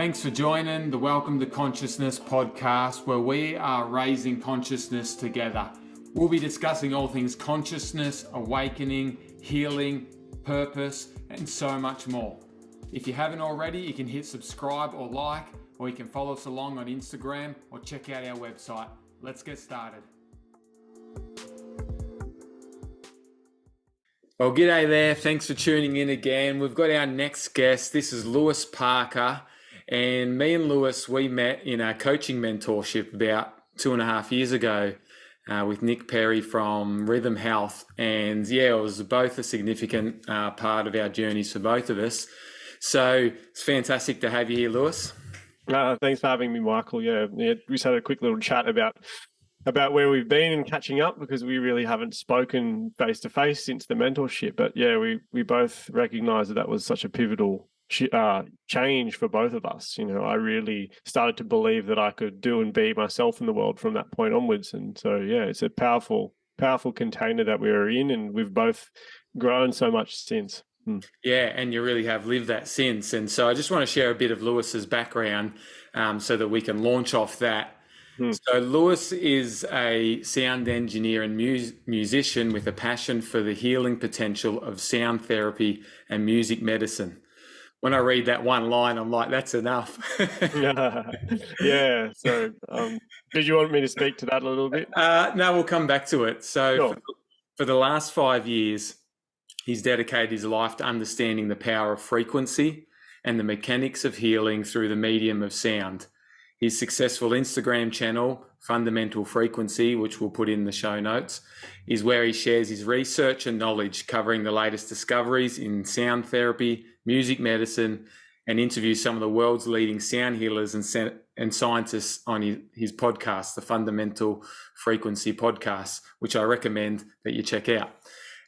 Thanks for joining the Welcome to Consciousness podcast, where we are raising consciousness together. We'll be discussing all things consciousness, awakening, healing, purpose, and so much more. If you haven't already, you can hit subscribe or like, or you can follow us along on Instagram or check out our website. Let's get started. Well, g'day there. Thanks for tuning in again. We've got our next guest. This is Lewis Parker. And me and Lewis, we met in our coaching mentorship about 2.5 years ago with Nick Perry from Rhythm Health. And yeah, it was both a significant part of our journeys for both of us. So it's fantastic to have you here, Lewis. Thanks for having me, Michael. Yeah, we just had a quick little chat about where we've been and catching up, because we really haven't spoken face to face since the mentorship. But yeah, we both recognise that was such a pivotal change for both of us. You know, I really started to believe that I could do and be myself in the world from that point onwards. And so yeah, it's a powerful container that we were in, and we've both grown so much since. Yeah, and you really have lived that since. And so I just want to share a bit of Lewis's background so that we can launch off that. So Lewis is a sound engineer and musician with a passion for the healing potential of sound therapy and music medicine. When I read that one line, I'm like, that's enough. Yeah. So did you want me to speak to that a little bit? No, we'll come back to it. So sure. For the last 5 years, he's dedicated his life to understanding the power of frequency and the mechanics of healing through the medium of sound. His successful Instagram channel, Fundamental Frequency, which we'll put in the show notes, is where he shares his research and knowledge covering the latest discoveries in sound therapy, music medicine, and interviews some of the world's leading sound healers and scientists on his podcast, the Fundamental Frequency podcast, which I recommend that you check out.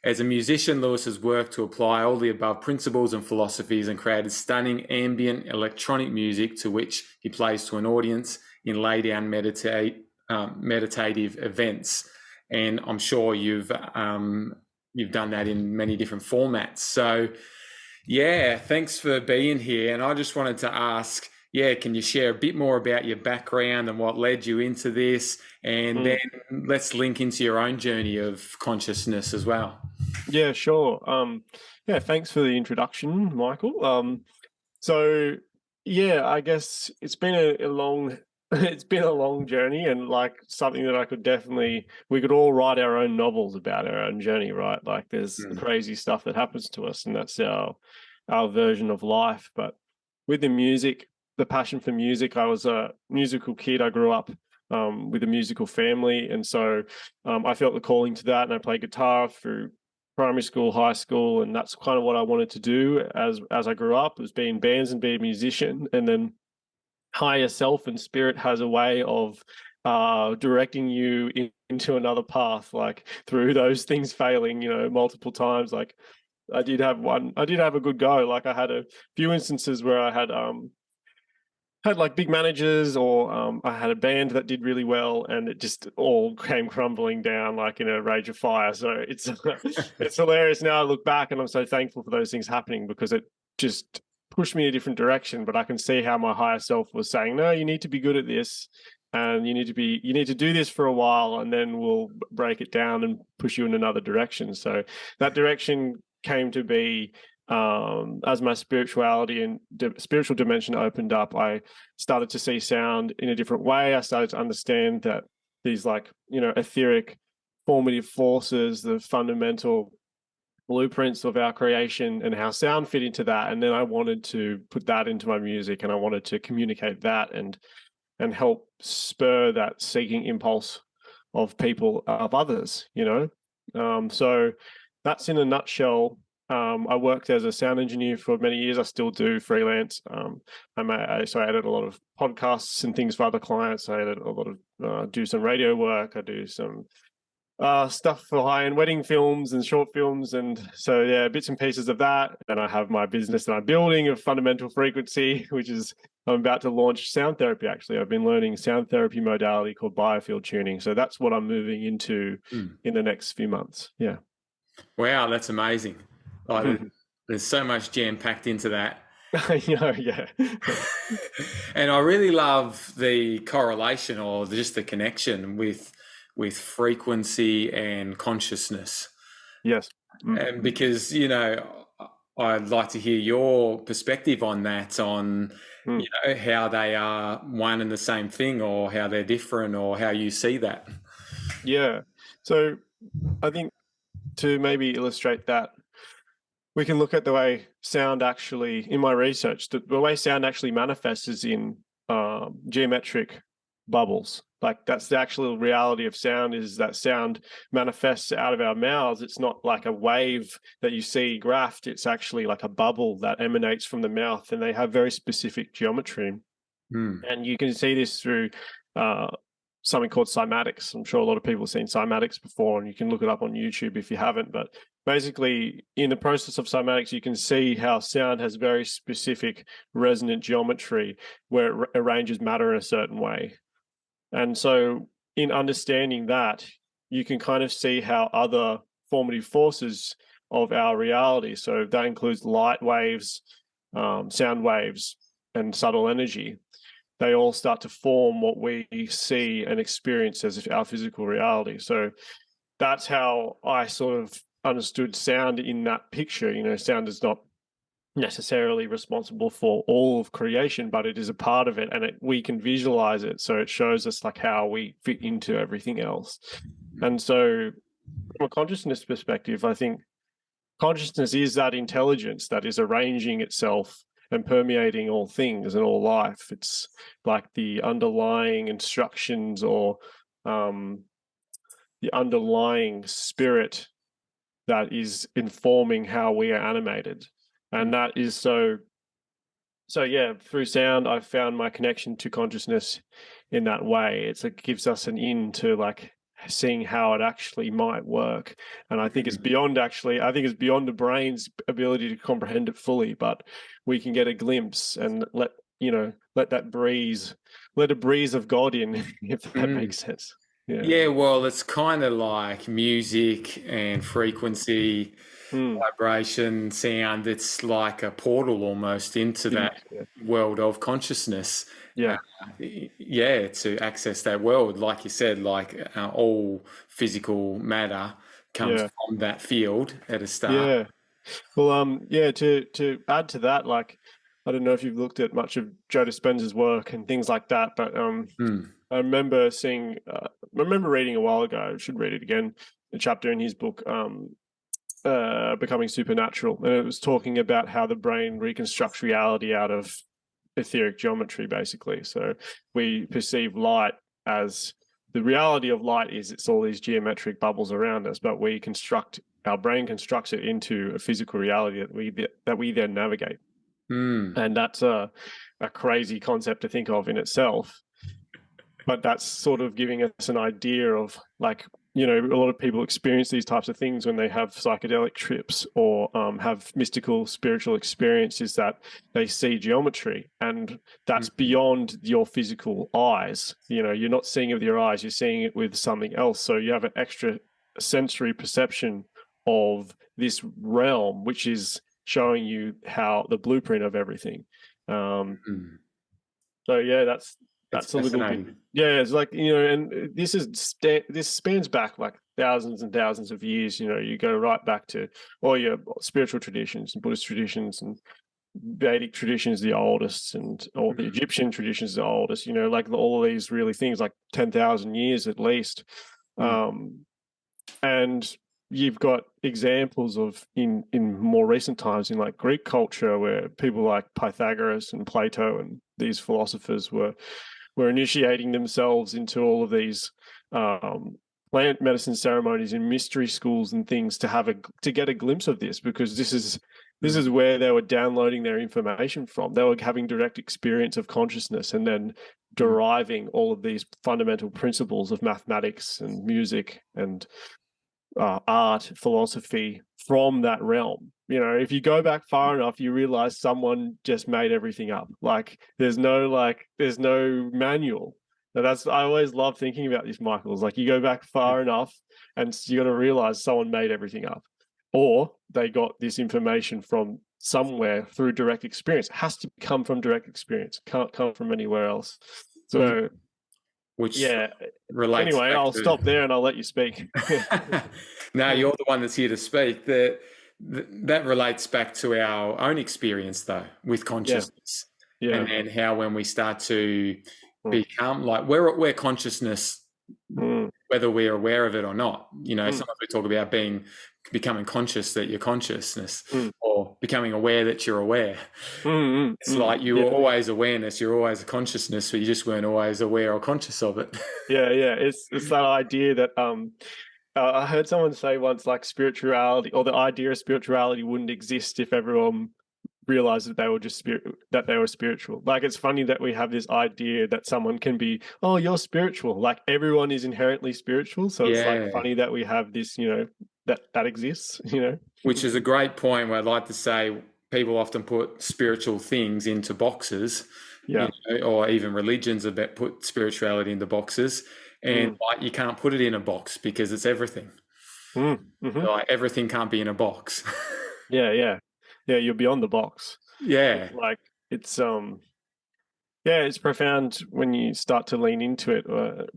As a musician, Lewis has worked to apply all the above principles and philosophies and created stunning ambient electronic music to which he plays to an audience in lay-down meditative events. And I'm sure you've done that in many different formats. So, yeah, thanks for being here. And I just wanted to ask, can you share a bit more about your background and what led you into this? And then let's link into your own journey of consciousness as well. Yeah, sure. Thanks for the introduction, Michael. So yeah, I guess it's been a long journey, and like something that we could all write our own novels about our own journey, right? Like there's crazy stuff that happens to us, and that's our version of life. But with the passion for music, I was a musical kid. I grew up with a musical family, and so I felt the calling to that, and I played guitar through primary school, high school, and that's kind of what I wanted to do as I grew up, was be in bands and be a musician. And then higher self and spirit has a way of directing you into another path, like through those things failing, multiple times. Like I did have a good go. Like I had a few instances where I had like big managers, or I had a band that did really well, and it just all came crumbling down like in a rage of fire. So it's it's hilarious now. I look back and I'm so thankful for those things happening, because it just pushed me in a different direction. But I can see how my higher self was saying, no, you need to be good at this, and you need to do this for a while, and then we'll break it down and push you in another direction. So that direction came to be as my spirituality and spiritual dimension opened up. I started to see sound in a different way. I started to understand that these etheric formative forces, the fundamental blueprints of our creation, and how sound fit into that. And then I wanted to put that into my music, and I wanted to communicate that and help spur that seeking impulse of people, of others, so that's in a nutshell. I worked as a sound engineer for many years. I still do freelance. I edit a lot of podcasts and things for other clients. I edit a lot of do some radio work. I do some stuff for high-end wedding films and short films, and so yeah, bits and pieces of that. And I have my business that I'm building of Fundamental Frequency, which is I'm about to launch sound therapy. Actually, I've been learning sound therapy modality called biofield tuning. So that's what I'm moving into in the next few months. Yeah. Wow, that's amazing. There's so much jam packed into that. Yeah. And I really love the correlation or just the connection with frequency and consciousness. Yes. Mm. And because, you know, I'd like to hear your perspective on that, on, Mm. you know, how they are one and the same thing, or how they're different, or how you see that. Yeah. So I think to maybe illustrate that, we can look at the way sound actually, in my research, the way sound actually manifests is in geometric bubbles. Like that's the actual reality of sound, is that sound manifests out of our mouths. It's not like a wave that you see graphed. It's actually like a bubble that emanates from the mouth, and they have very specific geometry. Mm. And you can see this through uh, something called cymatics. I'm sure a lot of people have seen cymatics before, and you can look it up on YouTube if you haven't. But basically, in the process of cymatics, you can see how sound has very specific resonant geometry where it arranges matter in a certain way. And so, in understanding that, you can kind of see how other formative forces of our reality, so that includes light waves, sound waves, and subtle energy, they all start to form what we see and experience as our physical reality. So that's how I sort of understood sound in that picture. You know, sound is not necessarily responsible for all of creation, but it is a part of it, and we can visualize it. So it shows us like how we fit into everything else. And so from a consciousness perspective, I think consciousness is that intelligence that is arranging itself and permeating all things and all life. It's like the underlying instructions, or um, the underlying spirit that is informing how we are animated. And that is so yeah, through sound, I've found my connection to consciousness in that way. It gives us an in to like seeing how it actually might work. And I think it's beyond I think it's beyond the brain's ability to comprehend it fully, but we can get a glimpse and let a breeze of God in, if that Mm. makes sense. Yeah. Yeah, well, it's kind of like music and frequency, Mm. vibration, sound. It's like a portal almost into It that is. Yeah. world of consciousness. Uh, Yeah. yeah, to access that world, like you said, like all physical matter comes Yeah. from that field at a start. Yeah. Well, yeah, to add to that, like, I don't know if you've looked at much of Joe Dispenza's work and things like that, but Mm, I remember I remember reading a while ago, I should read it again, a chapter in his book, Becoming Supernatural, and it was talking about how the brain reconstructs reality out of etheric geometry, basically. So we perceive light as the reality of light is it's all these geometric bubbles around us, but our brain constructs it into a physical reality that we then navigate. mm, And that's a crazy concept to think of in itself, but that's sort of giving us an idea of like, a lot of people experience these types of things when they have psychedelic trips, or have mystical spiritual experiences, that they see geometry, and that's mm, beyond your physical eyes. You're not seeing it with your eyes, you're seeing it with something else. So you have an extra sensory perception of this realm, which is showing you how the blueprint of everything. um, mm. so yeah, It's that's a little bit. fascinating. Yeah, it's like, and this spans back like thousands and thousands of years. You go right back to all your spiritual traditions and Buddhist traditions, and Vedic traditions, the oldest, and all the Mm, Egyptian traditions, the oldest. Like all of these really things, like 10,000 years at least. mm, Um, and you've got examples of in more recent times in like Greek culture, where people like Pythagoras and Plato and these philosophers were initiating themselves into all of these um, plant medicine ceremonies and mystery schools and things to get a glimpse of this, because this is mm, where they were downloading their information from. They were having direct experience of consciousness, and then mm, deriving all of these fundamental principles of mathematics and music and art, philosophy from that realm. If you go back far enough, you realize someone just made everything up. Like there's no manual. Now I always love thinking about this, Michael. It's like you go back mm, far enough, and you got to realize someone made everything up, or they got this information from somewhere through direct experience. It has to come from direct experience. It can't come from anywhere else. Well, So which yeah. relates Anyway, back I'll to. stop there and I'll let you speak. No, you're the one that's here to speak. That relates back to our own experience, though, with Yeah. consciousness, and Yeah. then how when we start to Mm, become like we're consciousness, mm, whether we're aware of it or not. mm, Sometimes we talk about becoming conscious that you're consciousness, mm, or becoming aware that you're aware. It's like you yeah. were always awareness, you're always a consciousness, but you just weren't always aware or conscious of it. Yeah. Yeah. It's that idea that I heard someone say once, like, spirituality, or the idea of spirituality wouldn't exist if everyone realized that they were just that they were spiritual. Like, it's funny that we have this idea that someone can be, oh, you're spiritual. Like, everyone is inherently spiritual. So it's like Yeah. funny that we have this, that exists, Which is a great point where I'd like to say people often put spiritual things into boxes, Yeah. or even religions have put spirituality into boxes. And Mm, like you can't put it in a box because it's everything. mm-hmm. Like everything can't be in a box. Yeah. Yeah. Yeah. You're beyond the box. Yeah. It's like, it's, yeah, it's profound when you start to lean into it,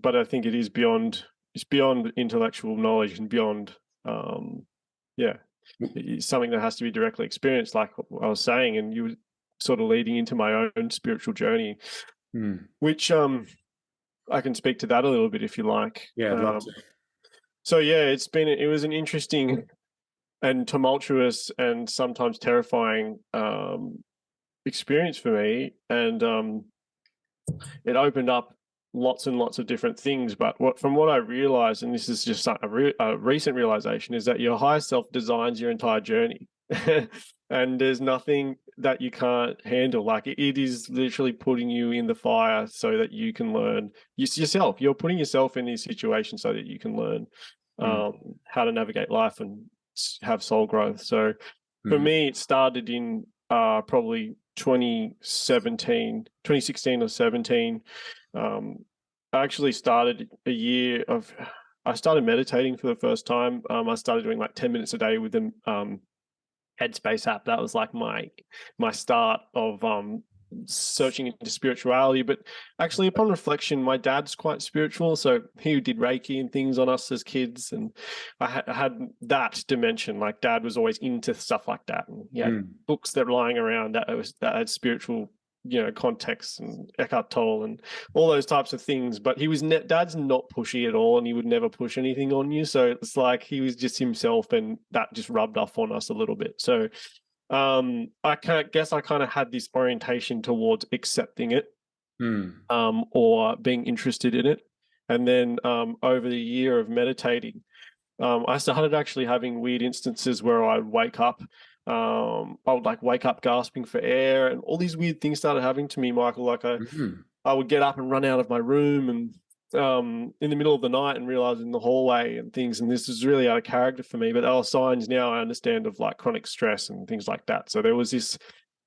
but I think it is beyond. It's beyond intellectual knowledge and beyond, yeah, it's something that has to be directly experienced, like I was saying, and you were sort of leading into my own spiritual journey, Hmm. which I can speak to that a little bit if you like. Yeah, I'd love to. So yeah, it was an interesting and tumultuous and sometimes terrifying experience for me, and it opened up lots and lots of different things. But from what I realized, and this is just a recent realization, is that your higher self designs your entire journey. And there's nothing that you can't handle. Like, it is literally putting you in the fire so that you can learn yourself. You're putting yourself in these situations so that you can learn Hmm. how to navigate life and have soul growth. So for Hmm. me, it started in probably 2016 or 17. Um, I actually started I started meditating for the first time. I started doing like 10 minutes a day with the Headspace app. That was like my start of searching into spirituality. But actually, upon reflection, my dad's quite spiritual, so he did Reiki and things on us as kids, and I had that dimension. Like, dad was always into stuff like that, and he had Hmm. books that were lying around that had spiritual, context, and Eckhart Tolle and all those types of things. But dad's not pushy at all, and he would never push anything on you. So it's like he was just himself, and that just rubbed off on us a little bit. So I guess I kind of had this orientation towards accepting it, Hmm. or being interested in it. And then over the year of meditating, I started actually having weird instances where I'd wake up. I would like wake up gasping for air, and all these weird things started happening to me, Michael. Like, Hmm. I would get up and run out of my room, and in the middle of the night, and realize in the hallway and things. And this is really out of character for me, but there are signs now I understand of, like, chronic stress and things like that. So there was this,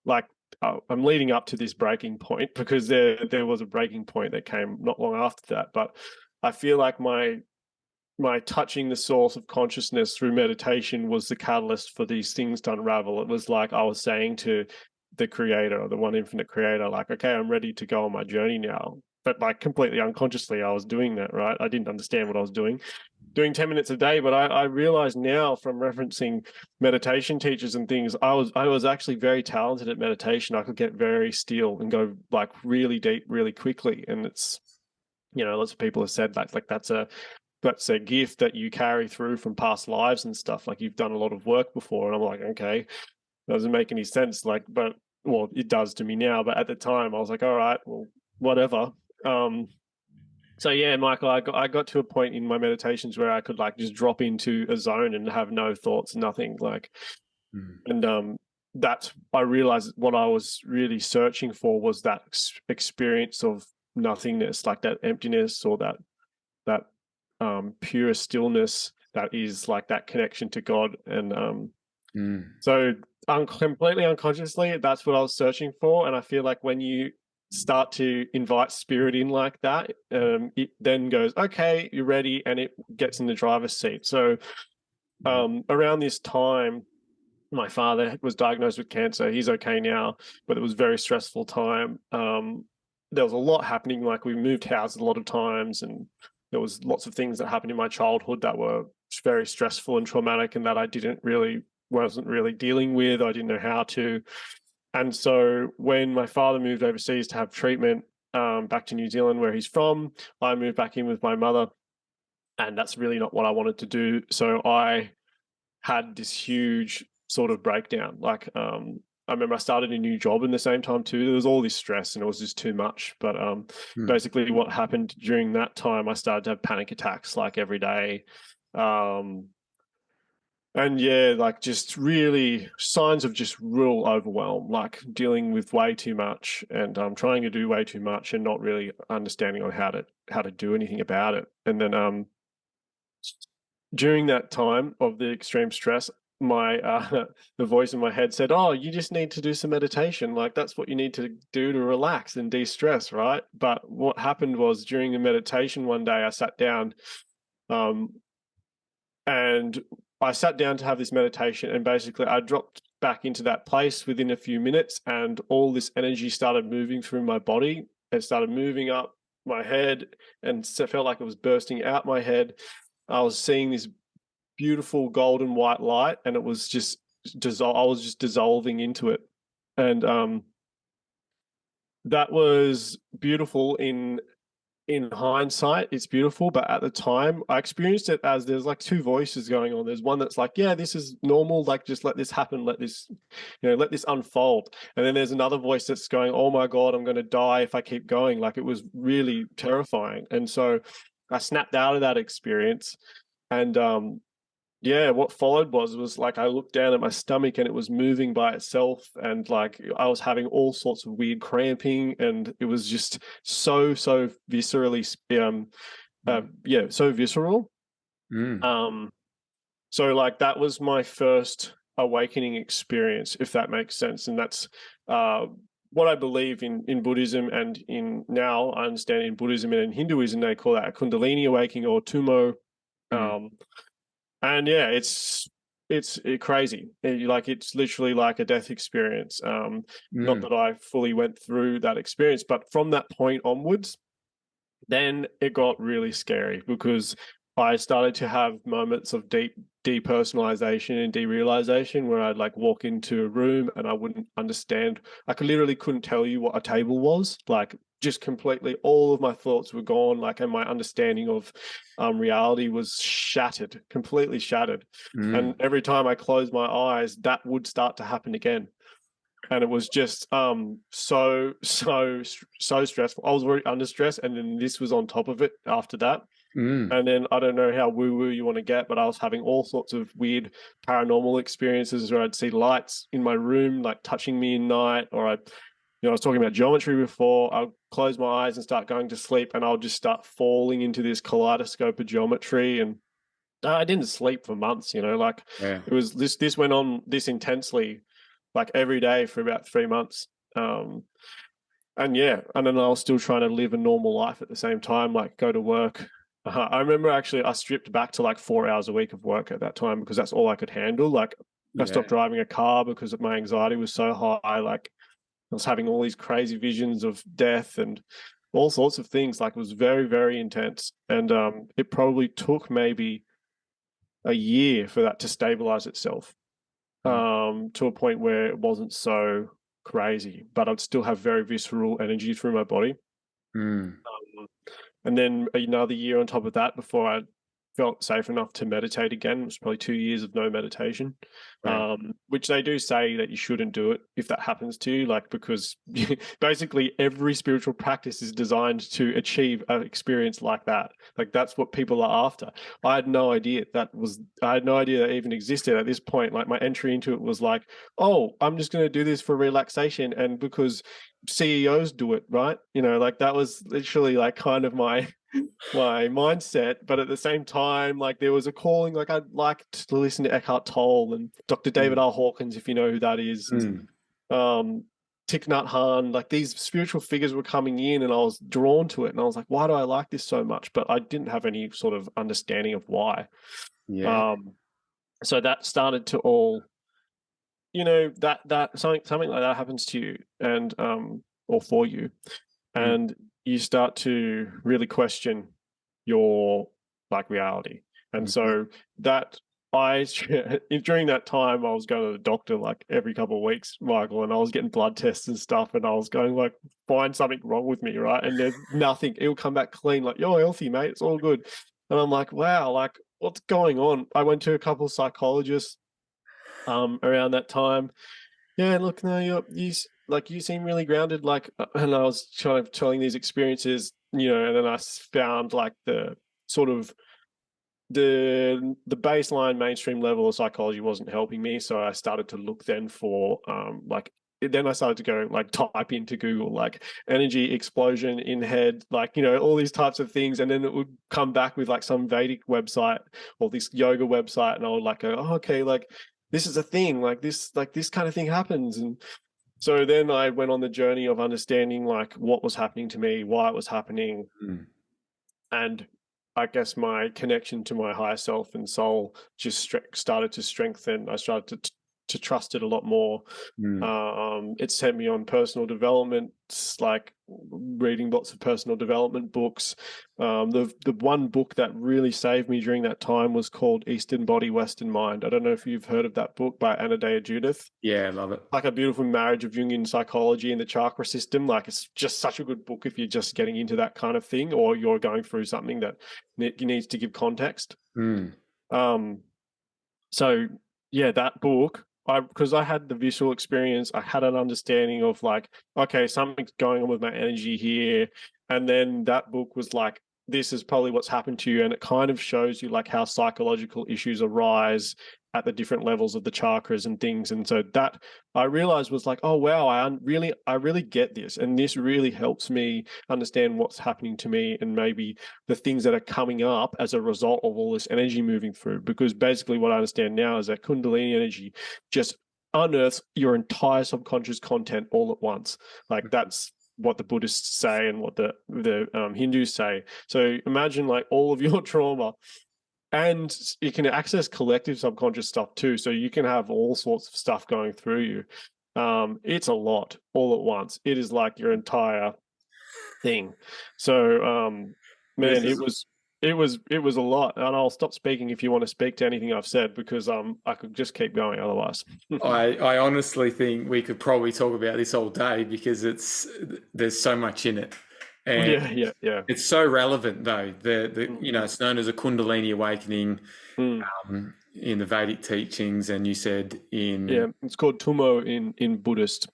like, I'm leading up to this breaking point, because there was a breaking point that came not long after that. But I feel like my touching the source of consciousness through meditation was the catalyst for these things to unravel. It was like I was saying to the creator, or the one infinite creator, like, okay, I'm ready to go on my journey now. But like, completely unconsciously, I was doing that, right? I didn't understand what I was doing 10 minutes a day. But I realize now, from referencing meditation teachers and things, I was actually very talented at meditation. I could get very still and go like really deep really quickly. And it's, lots of people have said that, like, that's a gift that you carry through from past lives and stuff. Like, you've done a lot of work before. And I'm like, okay, doesn't make any sense. Like, but, well, it does to me now. But at the time, I was like, all right, well, whatever. Um, so yeah, Michael, I got to a point in my meditations where I could, like, just drop into a zone and have no thoughts, nothing. Like, Hmm. and that's, I realized what I was really searching for was that experience of nothingness, like that emptiness, or that pure stillness that is like that connection to God. And Hmm. so completely unconsciously, that's what I was searching for. And I feel like when you start to invite spirit in like that, it then goes, okay, you're ready, and it gets in the driver's seat. So around this time, My father was diagnosed with cancer. He's okay now, but it was a very stressful time. There was a lot happening. Like we moved houses a lot of times, and there was lots of things that happened in my childhood that were very stressful and traumatic, and that I wasn't really dealing with. I didn't know how to. And so when my father moved overseas to have treatment, back to New Zealand where he's from, I moved back in with my mother, and that's really not what I wanted to do. So I had this huge sort of breakdown. Like, I remember I started a new job in the same time too. There was all this stress and it was just too much. But Mm. basically, what happened during that time, I started to have panic attacks like every day. Um, and yeah, like just really signs of just real overwhelm, like dealing with way too much and trying to do way too much and not really understanding on how to do anything about it. And then during that time of the extreme stress, my the voice in my head said, "Oh, you just need to do some meditation. Like that's what you need to do to relax and de-stress, right?" But what happened was during the meditation one day, I sat down, um, and I sat down to have this meditation, and basically I dropped back into that place within a few minutes, and all this energy started moving through my body. It started moving up my head, and it felt like it was bursting out my head. I was seeing this beautiful golden white light, and it was just I was just dissolving into it, and that was beautiful in hindsight. It's beautiful, but at the time, I experienced it as there's like two voices going on. There's one that's like, "Yeah, this is normal. Like, just let this happen. Let this, let this unfold." And then there's another voice that's going, "Oh my God, I'm going to die if I keep going." Like, it was really terrifying, and so I snapped out of that experience, and yeah, what followed was like I looked down at my stomach and it was moving by itself, and like I was having all sorts of weird cramping, and it was just so viscerally so visceral. Mm. Um so like that was my first awakening experience, if that makes sense. And that's uh what I believe in Buddhism, and in now I understand in Buddhism and in Hinduism they call that a Kundalini awakening or Tumo. Mm. Um and yeah, it's crazy. Like it's literally like a death experience. Not Mm. that I fully went through that experience, but from that point onwards, then it got really scary because I started to have moments of deep depersonalization and derealization where I'd like walk into a room and I wouldn't understand. I could literally couldn't tell you what a table was. Like just completely all of my thoughts were gone. Like, and my understanding of reality was shattered, completely shattered. And Mm. every time I closed my eyes, that would start to happen again, and it was just so stressful. I was already under stress, and then this was on top of it after that. Mm. And then I don't know how woo woo you want to get, but I was having all sorts of weird paranormal experiences where I'd see lights in my room like touching me in night, or I was talking about geometry before. I'll close my eyes and start going to sleep, and I'll just start falling into this kaleidoscope of geometry. And I didn't sleep for months, like Yeah. it was this went on this intensely, like every day for about 3 months. Um, and yeah, and then I was still trying to live a normal life at the same time, like go to work. I remember actually I stripped back to like 4 hours a week of work at that time because that's all I could handle. Like I stopped Yeah. driving a car because my anxiety was so high. Like I was having all these crazy visions of death and all sorts of things. Like it was very intense, and it probably took maybe a year for that to stabilize itself, Mm. to a point where it wasn't so crazy, but I'd still have very visceral energy through my body. Mm. Um, and then another year on top of that before I felt safe enough to meditate again. It was probably 2 years of no meditation, Wow. which they do say that you shouldn't do it if that happens to you, like because basically every spiritual practice is designed to achieve an experience like that. Like that's what people are after. I had no idea that even existed at this point. Like my entry into it was like, oh, I'm just going to do this for relaxation, and because CEOs do it, right? Like that was literally like kind of my mindset. But at the same time, like there was a calling. Like I'd like to listen to Eckhart Tolle and Dr. David Mm. R. Hawkins, if you know who that is, and Mm. um, Thich Nhat Hanh. Like these spiritual figures were coming in, and I was drawn to it. And I was like, why do I like this so much? But I didn't have any sort of understanding of why. Yeah. Um, so that started to all you know, that something like that happens to you, and or for you, Mm, and you start to really question your like reality. And mhm. so that I during that time I was going to the doctor like every couple of weeks, Michael, and I was getting blood tests and stuff, and I was going like, find something wrong with me, right? And there's nothing. It'll come back clean, like, you're healthy, mate. It's all good. And I'm like, wow, like what's going on? I went to a couple of psychologists around that time. Yeah, look, no, like you seem really grounded. Like, and I was kind of telling these experiences, you know, and then found like the sort of the baseline mainstream level of psychology wasn't helping me, so I started to look then for like then I started to go like type into Google like energy explosion in head, like, you know, all these types of things, and then it would come back with like some Vedic website or this yoga website, and I would like go, oh, okay, like this is a thing, like this kind of thing happens. And so then I went on the journey of understanding like what was happening to me, why it was happening, Mm, and I guess my connection to my higher self and soul just started to strengthen. I started to trust it a lot more. mm. It sent me on personal development, like reading lots of personal development books. The one book that really saved me during that time was called Eastern Body, Western Mind. I don't know if you've heard of that book by Anodea Judith. Yeah, I love it. Like a beautiful marriage of Jungian psychology and the chakra system. Like it's just such a good book if you're just getting into that kind of thing, or you're going through something that needs to give context. Mm, Um, so yeah, that book, because I had the visual experience, I had an understanding of like, okay, something's going on with my energy here. And then that book was like, this is probably what's happened to you. And it kind of shows you like how psychological issues arise at the different levels of the chakras and things. And so that I realized was like, oh wow, I really get this. And this really helps me understand what's happening to me, and maybe the things that are coming up as a result of all this energy moving through. Because basically what I understand now is that Kundalini energy just unearths your entire subconscious content all at once. Like that's what the Buddhists say and what the Hindus say. So imagine like all of your trauma, and you can access collective subconscious stuff too. So you can have all sorts of stuff going through you. It's a lot all at once. It is like your entire thing. So this man, is it was a lot. And I'll stop speaking if you want to speak to anything I've said, because I could just keep going otherwise. I honestly think we could probably talk about this all day because there's so much in it. And Yeah. it's so relevant though. The Mm, you know, it's known as a Kundalini awakening mm. in the Vedic teachings, and you said in Yeah, it's called Tumo in yeah. Buddhism,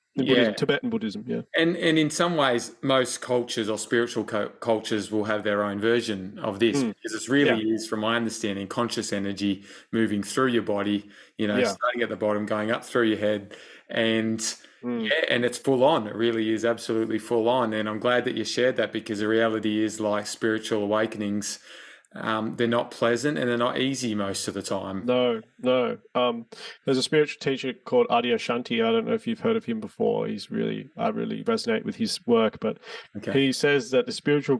Tibetan Buddhism. Yeah. And in some ways, most cultures or spiritual cultures will have their own version of this Mm. because it really Yeah. is, from my understanding, conscious energy moving through your body, you know, Yeah. starting at the bottom, going up through your head. And Mm. yeah, and it's full on. It really is absolutely full on. And I'm glad that you shared that, because the reality is, like, spiritual awakenings, they're not pleasant and they're not easy most of the time. No. There's a spiritual teacher called Adyashanti. I don't know if you've heard of him before. I really resonate with his work, but Okay. he says that the spiritual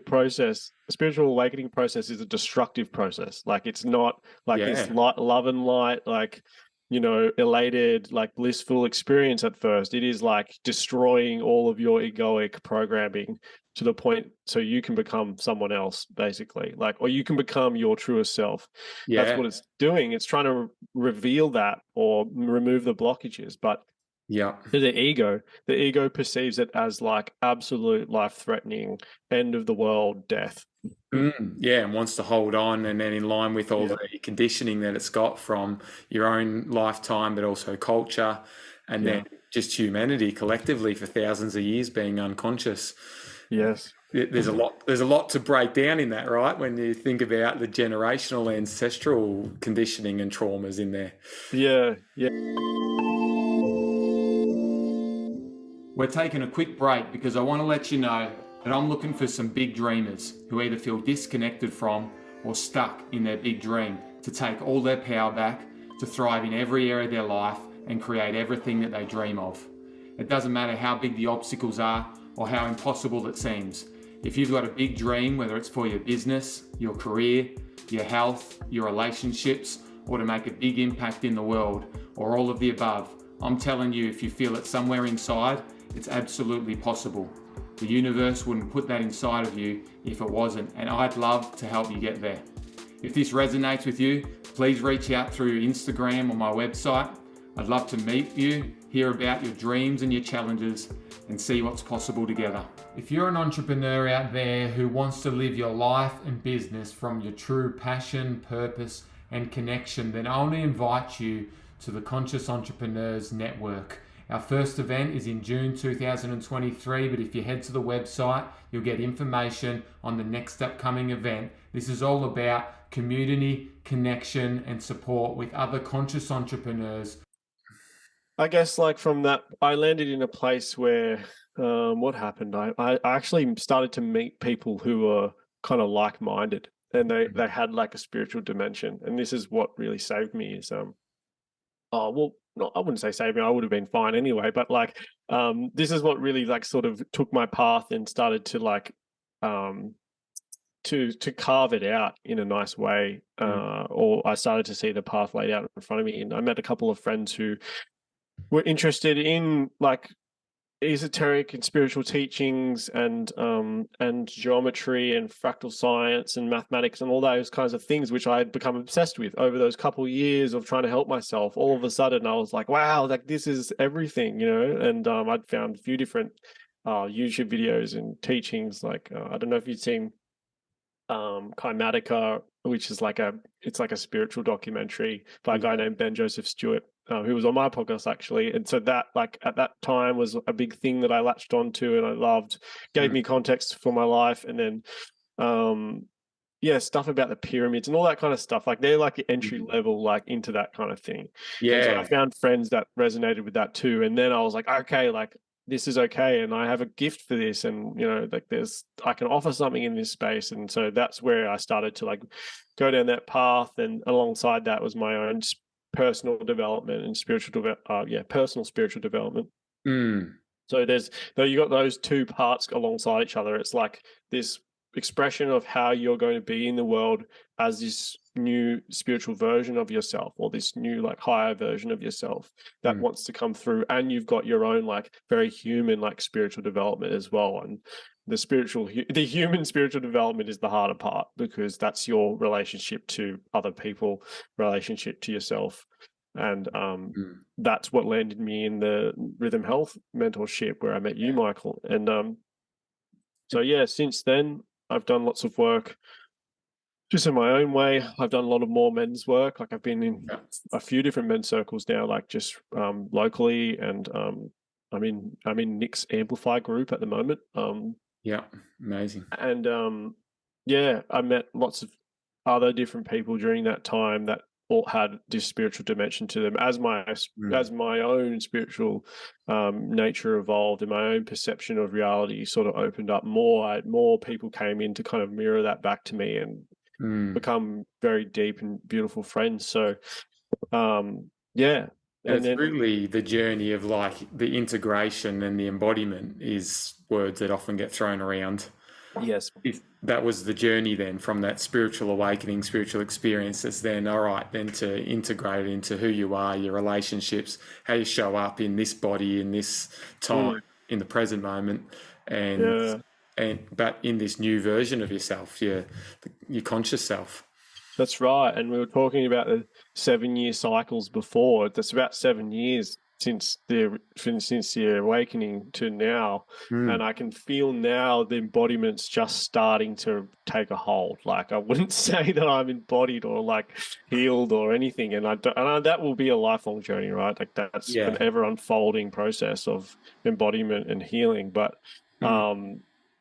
awakening process is a destructive process. Like it's not like this Yeah. light, love and light, like, you know, elated, like blissful experience at first. It is like destroying all of your egoic programming to the point so you can become someone else, basically. Like, or you can become your truest self. That's Yeah. what it's doing. It's trying to reveal that or remove the blockages. But Yeah. to the ego perceives it as like absolute life-threatening, end of the world death. Yeah, and wants to hold on, and then in line with all Yeah. the conditioning that it's got from your own lifetime, but also culture, and then Yeah. just humanity collectively for thousands of years being unconscious. Yes. There's a lot to break down in that, right? When you think about the generational ancestral conditioning and traumas in there. Yeah. Yeah. We're taking a quick break because I want to let you know that I'm looking for some big dreamers who either feel disconnected from or stuck in their big dream to take all their power back, to thrive in every area of their life and create everything that they dream of. It doesn't matter how big the obstacles are or how impossible it seems. If you've got a big dream, whether it's for your business, your career, your health, your relationships, or to make a big impact in the world, or all of the above, I'm telling you, if you feel it somewhere inside, it's absolutely possible. The universe wouldn't put that inside of you if it wasn't, and I'd love to help you get there. If this resonates with you, please reach out through Instagram or my website. I'd love to meet you, hear about your dreams and your challenges, and see what's possible together. If you're an entrepreneur out there who wants to live your life and business from your true passion, purpose, and connection, then I want to invite you to the Conscious Entrepreneurs Network. Our first event is in June 2023, but if you head to the website, you'll get information on the next upcoming event. This is all about community, connection, and support with other conscious entrepreneurs. I guess like from that, I landed in a place where what happened? I actually started to meet people who were kind of like-minded, and they had like a spiritual dimension. And this is what really saved me is oh well, not, I wouldn't say saved me. I would have been fine anyway. But like this is what really like sort of took my path and started to like to carve it out in a nice way. Or I started to see the path laid out in front of me, and I met a couple of friends who were interested in like esoteric and spiritual teachings and geometry and fractal science and mathematics and all those kinds of things, which I had become obsessed with over those couple of years of trying to help myself. All of a sudden I was like, wow, like this is everything, you know. And I'd found a few different YouTube videos and teachings, like I don't know if you've seen Kymatica, which is like it's like a spiritual documentary by a guy named Ben Joseph Stewart, who was on my podcast actually. And so that like at that time was a big thing that I latched onto and I loved, gave me context for my life. And then yeah, stuff about the pyramids and all that kind of stuff. Like they're like the entry level, like into that kind of thing. Yeah. And so I found friends that resonated with that too. And then I was like, okay, like this is okay. And I have a gift for this. And, you know, like I can offer something in this space. And so that's where I started to like go down that path. And alongside that was my own personal development and personal spiritual development. So you got those two parts alongside each other. It's like this expression of how you're going to be in the world as this new spiritual version of yourself, or this new like higher version of yourself that wants to come through, and you've got your own like very human like spiritual development as well. And the human spiritual development is the harder part, because that's your relationship to other people, relationship to yourself. And that's what landed me in the Rhythm Health mentorship where I met you, Michael. And so yeah, since then I've done lots of work just in my own way. I've done a lot of more men's work. Like I've been in a few different men's circles now, like just locally, and I'm in Nick's Amplify group at the moment. Yeah, amazing. And yeah, I met lots of other different people during that time that all had this spiritual dimension to them. As my own spiritual nature evolved and my own perception of reality sort of opened up more, more people came in to kind of mirror that back to me and become very deep and beautiful friends. So yeah. And it's really the journey of like the integration and the embodiment is words that often get thrown around. Yes. If that was the journey then from that spiritual awakening, spiritual experiences, then all right, then to integrate it into who you are, your relationships, how you show up in this body, in this time, in the present moment, but in this new version of yourself, your conscious self. That's right. And we were talking about the 7-year cycles before. That's about 7 years since the awakening to now. And I can feel now the embodiment's just starting to take a hold. Like I wouldn't say that I'm embodied or like healed or anything. And that will be a lifelong journey, right? Like that's an ever unfolding process of embodiment and healing. But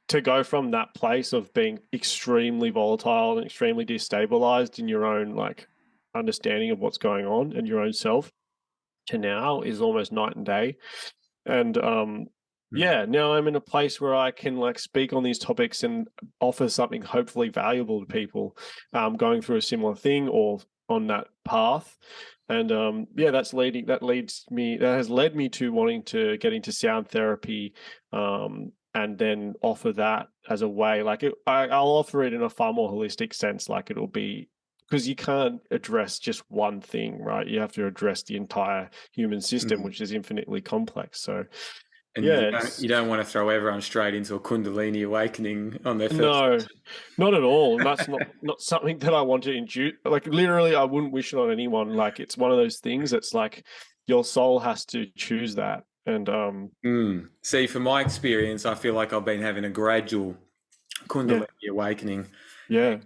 to go from that place of being extremely volatile and extremely destabilized in your own like understanding of what's going on and your own self to now is almost night and day. And now I'm in a place where I can like speak on these topics and offer something hopefully valuable to people going through a similar thing or on that path. And that has led me to wanting to get into sound therapy, and then offer that as a way. Like I'll offer it in a far more holistic sense. Like it'll be because you can't address just one thing, right? You have to address the entire human system, Mm. which is infinitely complex. So And yeah, you it's don't want to throw everyone straight into a Kundalini awakening on their first no, session. not at all. And that's not something that I want to induce. Like literally, I wouldn't wish it on anyone. Like it's one of those things that's like your soul has to choose that. And See, from my experience, I feel like I've been having a gradual yeah, Kundalini awakening. yeah,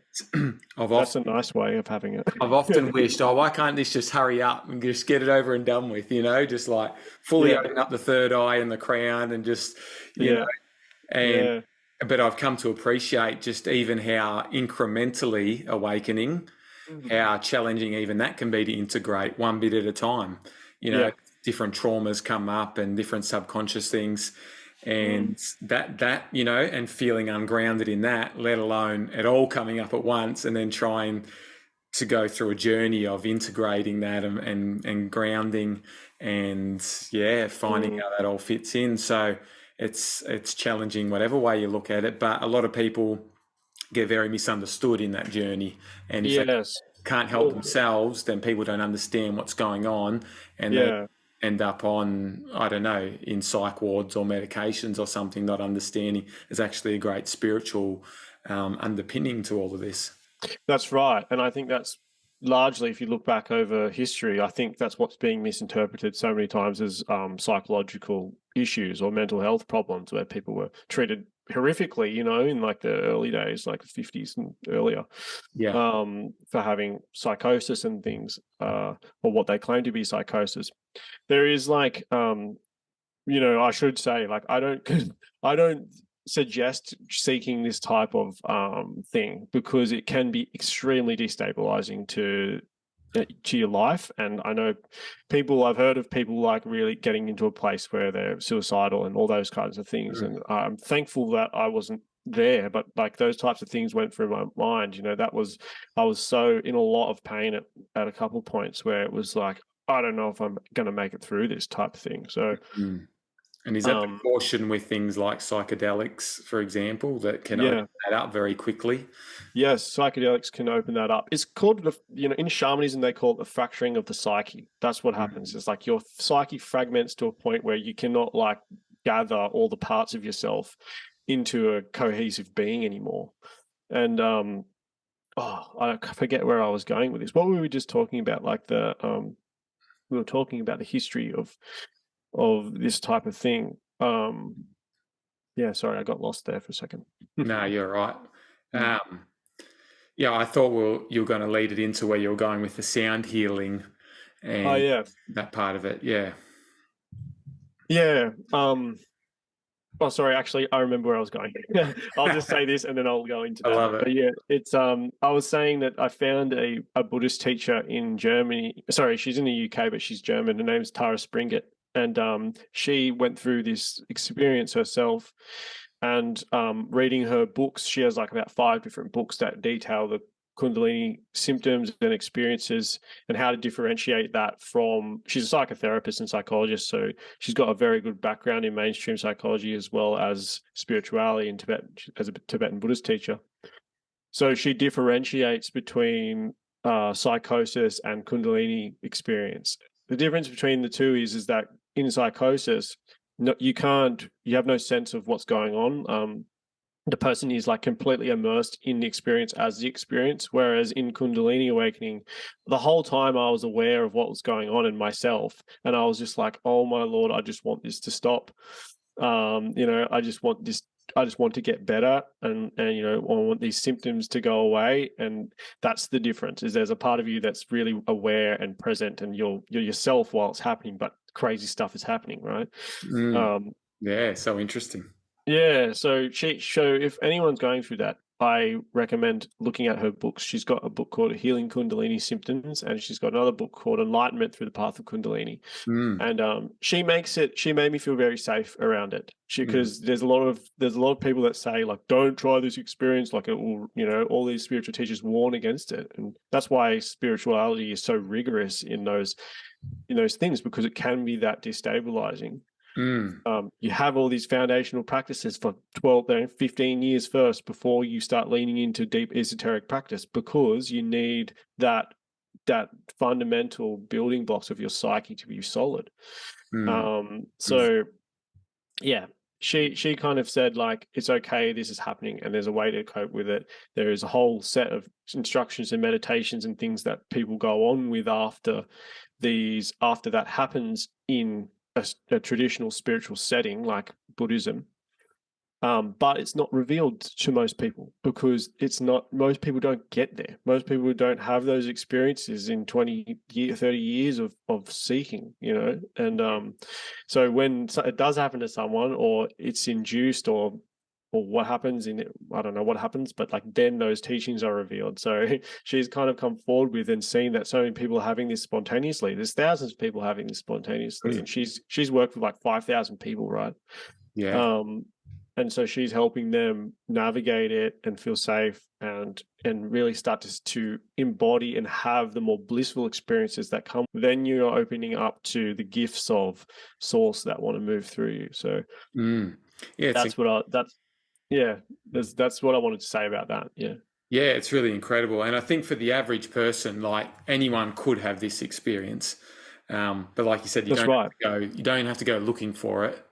I've that's a often nice way of having I've often it. wished, oh, why can't this just hurry up and just get it over and done with, just like fully Yeah, open up the third eye and the crown and just, you know, yeah, and yeah. but I've come to appreciate just even how incrementally awakening, Mhm. how challenging even that can be to integrate one bit at a time. You know, Yeah. different traumas come up and different subconscious things, Mm. and and feeling ungrounded in that, let alone it all coming up at once, and then trying to go through a journey of integrating that and grounding and finding Mm. how that all fits in. So it's challenging whatever way you look at it, but a lot of people get very misunderstood in that journey, and if they Yes. can't help Well, themselves, then people don't understand what's going on, and they yeah. end up on, I don't know, in psych wards or medications or something, not understanding there's actually a great spiritual underpinning to all of this. That's right. And I think that's largely, if you look back over history, I think that's what's being misinterpreted so many times as psychological issues or mental health problems where people were treated horrifically, in like the early days, like the 50s and earlier, Yeah. for having psychosis and things, or what they claim to be psychosis. There is like, I should say, like, I don't suggest seeking this type of thing because it can be extremely destabilizing to your life. And I know I've heard of people like really getting into a place where they're suicidal and all those kinds of things. Mm. And I'm thankful that I wasn't there, but like those types of things went through my mind. I was so in a lot of pain at a couple of points where it was like, I don't know if I'm going to make it through this type of thing. So, Mm. And is that the um, caution with things like psychedelics, for example, that can open yeah, that up very quickly? yes, psychedelics can open that up. It's called in shamanism they call it the fracturing of the psyche. That's what happens. Mm. It's like your psyche fragments to a point where you cannot like gather all the parts of yourself into a cohesive being anymore. And I forget where I was going with this. What were we just talking about? Like we were talking about the history of this type of thing. Yeah, sorry, I got lost there for a second. No, you're right. Mm. Um, yeah, I thought, you were going to lead it into where you were going with the sound healing Oh and yeah, that part of it. Yeah, yeah. Oh, sorry. Actually, I remember where I was going. I'll just say this and then I'll go into I that. love it. But yeah, it's I was saying that I found a Buddhist teacher in Germany. Sorry, she's in the UK, but she's German. Her name's Tara Springett, and she went through this experience herself. And reading her books, she has like about 5 different books that detail the Kundalini symptoms and experiences and how to differentiate that from. She's a psychotherapist and psychologist, so she's got a very good background in mainstream psychology as well as spirituality in Tibet as a Tibetan Buddhist teacher. So she differentiates between psychosis and Kundalini experience. The difference between the two is that in psychosis, no, you have no sense of what's going on. The person is like completely immersed in the experience as the experience. Whereas in Kundalini awakening, the whole time I was aware of what was going on in myself. And I was just like, oh my Lord, I just want this to stop. I just want this. I just want to get better, and I want these symptoms to go away. And that's the difference. Is there's a part of you that's really aware and present, and you're yourself while it's happening, but crazy stuff is happening, right? Mm. Um, Yeah, so interesting. yeah, so if anyone's going through that, I recommend looking at her books. She's got a book called Healing Kundalini Symptoms, and she's got another book called Enlightenment Through the Path of Kundalini. Mm. And she made me feel very safe around it. Mm. Because there's a lot of people that say like, don't try this experience, like it will, all these spiritual teachers warn against it, and that's why spirituality is so rigorous in those things, because it can be that destabilizing. You have all these foundational practices for 12, 15 years first before you start leaning into deep esoteric practice, because you need that fundamental building blocks of your psyche to be solid. So yeah, she kind of said, like, it's okay, this is happening, and there's a way to cope with it. There is a whole set of instructions and meditations and things that people go on with after that happens in a traditional spiritual setting like Buddhism. But it's not revealed to most people, because most people don't get there. Most people don't have those experiences in 30 years of seeking, and so when it does happen to someone, or it's induced, or what happens in it, I don't know what happens, but like then those teachings are revealed. So she's kind of come forward with and seen that so many people are having this spontaneously. There's thousands of people having this spontaneously, and she's worked with like 5,000 people, right? Yeah. And so she's helping them navigate it and feel safe, and really start to embody and have the more blissful experiences that come. Then you're opening up to the gifts of source that want to move through you. So yeah, that's what I wanted to say about that. Yeah, it's really incredible. And I think for the average person, like, anyone could have this experience. But like you said, you don't have to go looking for it.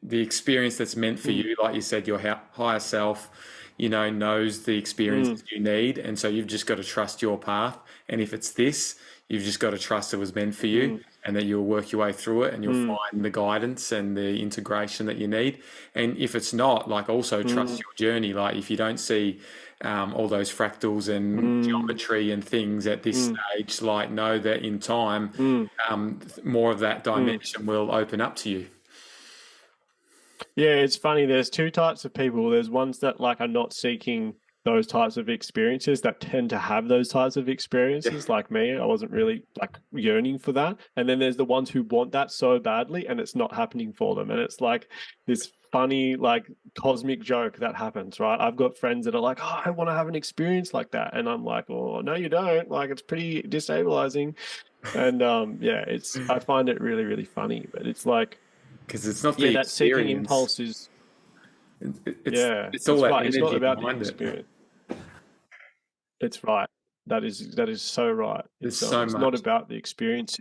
The experience that's meant for you, like you said, your higher self, knows the experiences you need. And so you've just got to trust your path. And if it's this, you've just got to trust it was meant for you, and that you'll work your way through it, and you'll find the guidance and the integration that you need. And if it's not, like, also trust your journey. Like, if you don't see all those fractals and geometry and things at this stage, like, know that in time, more of that dimension will open up to you. Yeah, it's funny. There's two types of people. There's ones that like are not seeking those types of experiences, that tend to have those types of experiences. Like me, I wasn't really like yearning for that. And then there's the ones who want that so badly and it's not happening for them. And it's like this funny, like, cosmic joke that happens, right? I've got friends that are like, oh, I want to have an experience like that. And I'm like, oh, no, you don't. Like, it's pretty destabilizing. And I find it really, really funny. But it's like, because it's not the that seeking experience. impulse is, It's all that right. It's not energy about the behind it. experience. It's right. That is so right. There's so it's much. not about the experience.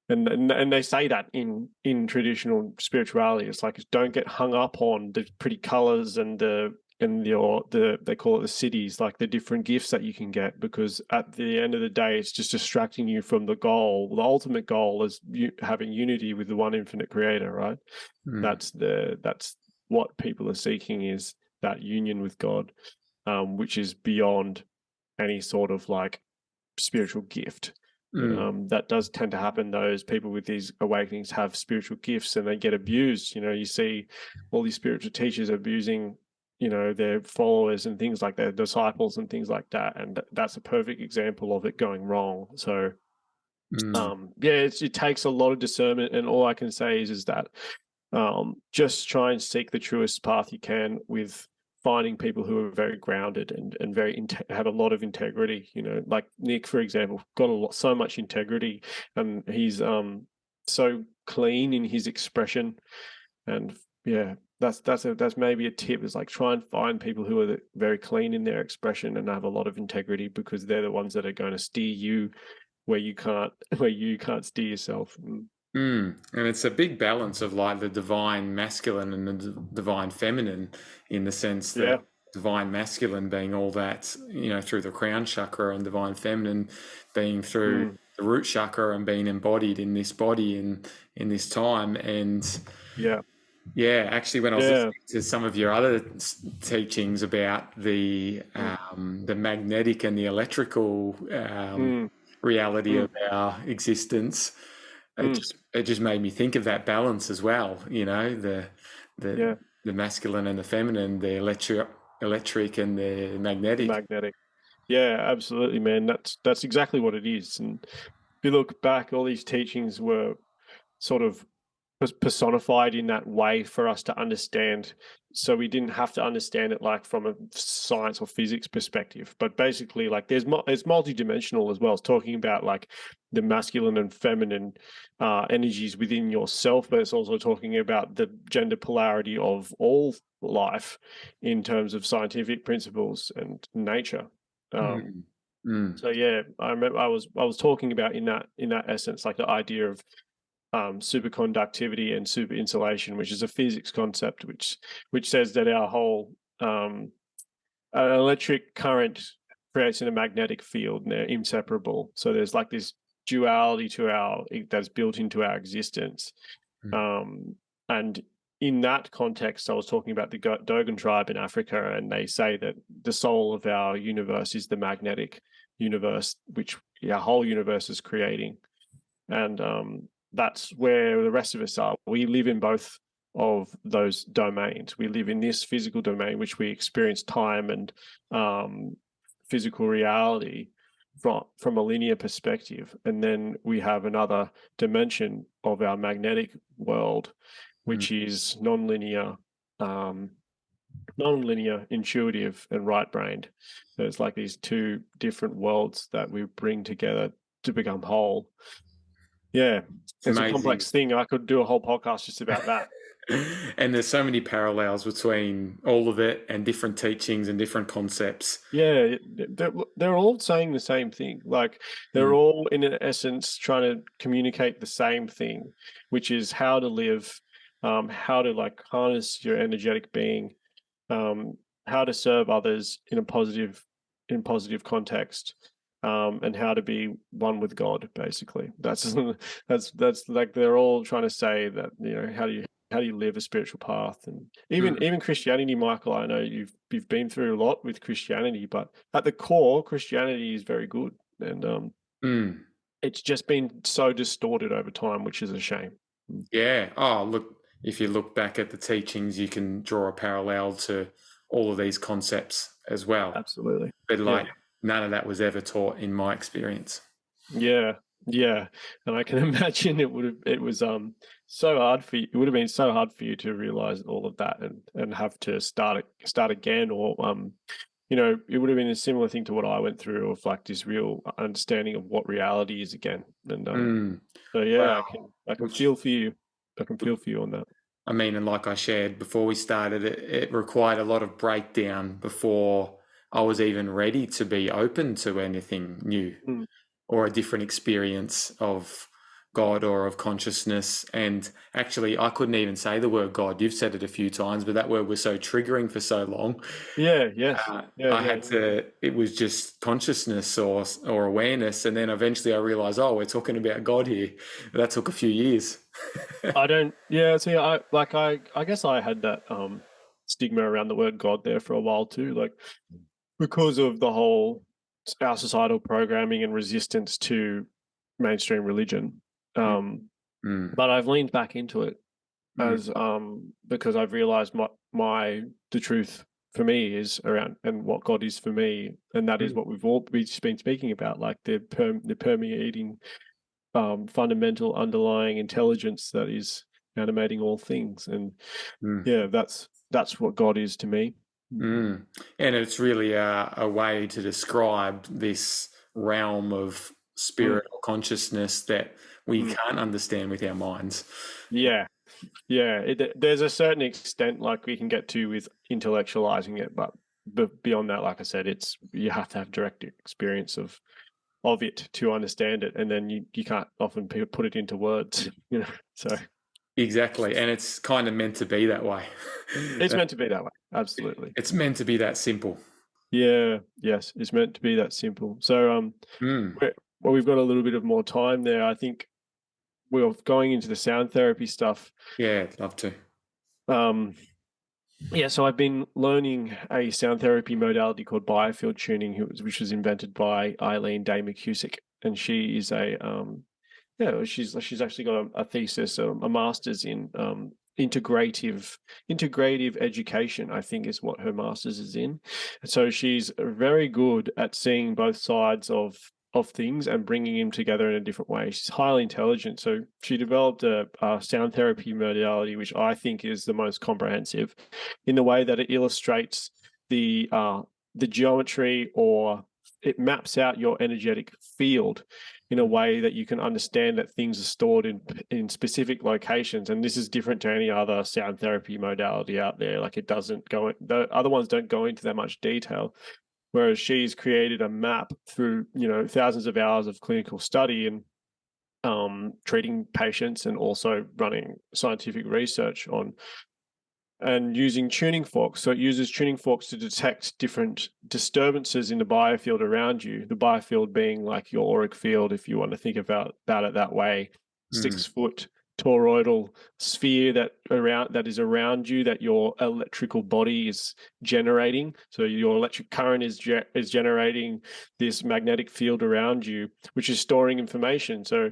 And they say that in traditional spirituality. It's like, don't get hung up on the pretty colors and they call it the cities, like the different gifts that you can get, because at the end of the day, it's just distracting you from the goal. The ultimate goal is having unity with the one infinite creator, right? That's what people are seeking, is that union with God, which is beyond any sort of like spiritual gift. That does tend to happen. Those people with these awakenings have spiritual gifts and they get abused. You see all these spiritual teachers abusing, their followers and things like their disciples and things like that. And that's a perfect example of it going wrong. So it takes a lot of discernment, and all I can say is that just try and seek the truest path you can, with finding people who are very grounded and very have a lot of integrity. Like Nick, for example, got so much integrity, and he's so clean in his expression. And that's maybe a tip, is like, try and find people who are very clean in their expression and have a lot of integrity, because they're the ones that are going to steer you where you can't steer yourself. And it's a big balance of, like, the divine masculine and the divine feminine, in the sense that divine masculine being all that, through the crown chakra, and divine feminine being through the root chakra and being embodied in this body in this time. And actually, when I was listening to some of your other teachings about the magnetic and the electrical reality of our existence, it just made me think of that balance as well. The masculine and the feminine, the electric and the magnetic. Yeah, absolutely, man. That's exactly what it is. And if you look back, all these teachings were sort of personified in that way for us to understand. So we didn't have to understand it like from a science or physics perspective, but basically like it's multidimensional as well. It's talking about like the masculine and feminine energies within yourself, but it's also talking about the gender polarity of all life in terms of scientific principles and nature. So yeah, I remember I was talking about in that essence, like the idea of superconductivity and super insulation, which is a physics concept, which says that our whole electric current creates in a magnetic field, and they're inseparable. So there's like this duality to that's built into our existence. And in that context, I was talking about the Dogon tribe in Africa, and they say that the soul of our universe is the magnetic universe, which our whole universe is creating. And that's where the rest of us are. We live in both of those domains. We live in this physical domain, which we experience time and physical reality from a linear perspective. And then we have another dimension of our magnetic world, which is non-linear, intuitive, and right-brained. So it's like these two different worlds that we bring together to become whole. Yeah, it's a complex thing. I could do a whole podcast just about that. And there's so many parallels between all of it and different teachings and different concepts. Yeah, they're all saying the same thing. Like they're all in essence trying to communicate the same thing, which is how to live, how to like harness your energetic being, how to serve others in positive context, and how to be one with God. Basically, that's like they're all trying to say that, you know, how do you live a spiritual path. And even Christianity, Michael, I know you've been through a lot with Christianity, but at the core, Christianity is very good, and it's just been so distorted over time, which is a shame. Yeah. Oh, look, if you look back at the teachings, you can draw a parallel to all of these concepts as well. Absolutely. But like none of that was ever taught in my experience. Yeah. And I can imagine it was so hard for you. It would have been so hard for you to realize all of that and have to start again, or you know, it would have been a similar thing to what I went through, of like this real understanding of what reality is again. And so yeah, Wow. I can feel for you. I can feel for you on that. I mean, and like I shared before we started, it required a lot of breakdown before I was even ready to be open to anything new or a different experience of God or of consciousness. And actually, I couldn't even say the word God. You've said it a few times, but that word was so triggering for so long. I had to, it was just consciousness or awareness. And then eventually I realized, oh, we're talking about God here. That took a few years. See, I guess I had that stigma around the word God there for a while too, like because of the whole our societal programming and resistance to mainstream religion. But I've leaned back into it as because I've realized the truth for me is around, and what God is for me, and that is what we've been speaking about, like the permeating fundamental underlying intelligence that is animating all things. And yeah, that's what God is to me. And it's really a way to describe this realm of spirit or consciousness that we can't understand with our minds. There's a certain extent like we can get to with intellectualizing it, but beyond that, like I said, you have to have direct experience of it to understand it, and then you can't often put it into words, you know. So exactly, and it's kind of meant to be that way. It's meant to be that way. Absolutely, it's meant to be that simple. Yes, it's meant to be that simple. So well, we've got a little bit of more time there. I think we're going into the sound therapy stuff. Yeah, I'd love to. So I've been learning a sound therapy modality called biofield tuning, which was invented by Eileen Day McCusick, and she is she's actually got a thesis, a master's in integrative education, I think is what her master's is in. So she's very good at seeing both sides of things and bringing them together in a different way. She's highly intelligent. So she developed a sound therapy modality, which I think is the most comprehensive in the way that it illustrates the the geometry, or it maps out your energetic field in a way that you can understand that things are stored in specific locations. And this is different to any other sound therapy modality out there. Like, it doesn't go, the other ones don't go into that much detail, whereas she's created a map through, you know, thousands of hours of clinical study and treating patients, and also running scientific research on and using tuning forks. So it uses tuning forks to detect different disturbances in the biofield around you. The biofield being like your auric field, if you want to think about it that way. Mm. 6-foot toroidal sphere that is around you, that your electrical body is generating. So your electric current is generating this magnetic field around you, which is storing information. So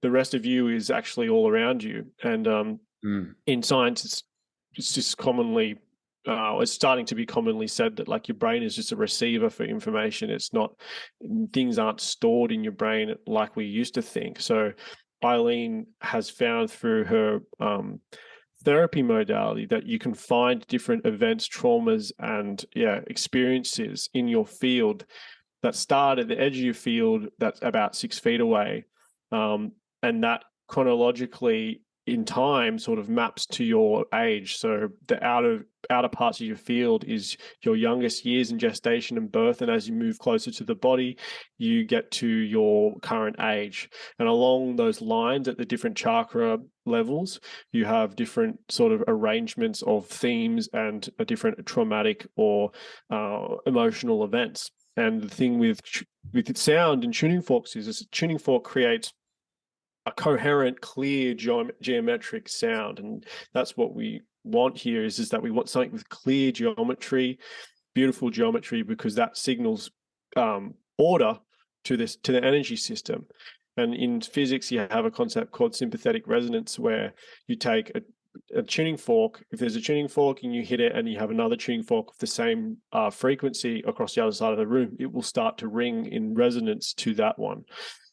the rest of you is actually all around you. And in science, it's just commonly it's starting to be commonly said that, like, your brain is just a receiver for information. It's not, things aren't stored in your brain like we used to think. So Eileen has found through her therapy modality that you can find different events, traumas, and experiences in your field that start at the edge of your field that's about 6 feet away, and that chronologically in time sort of maps to your age. So the outer parts of your field is your youngest years in gestation and birth, and as you move closer to the body, you get to your current age. And along those lines, at the different chakra levels, you have different sort of arrangements of themes and a different traumatic or emotional events. And the thing with sound and tuning forks is a tuning fork creates a coherent, clear geometric sound, and that's what we want here. Is that we want something with clear geometry, beautiful geometry, because that signals order to the energy system. And in physics, you have a concept called sympathetic resonance, where you take a tuning fork. If there's a tuning fork and you hit it, and you have another tuning fork of the same frequency across the other side of the room, it will start to ring in resonance to that one.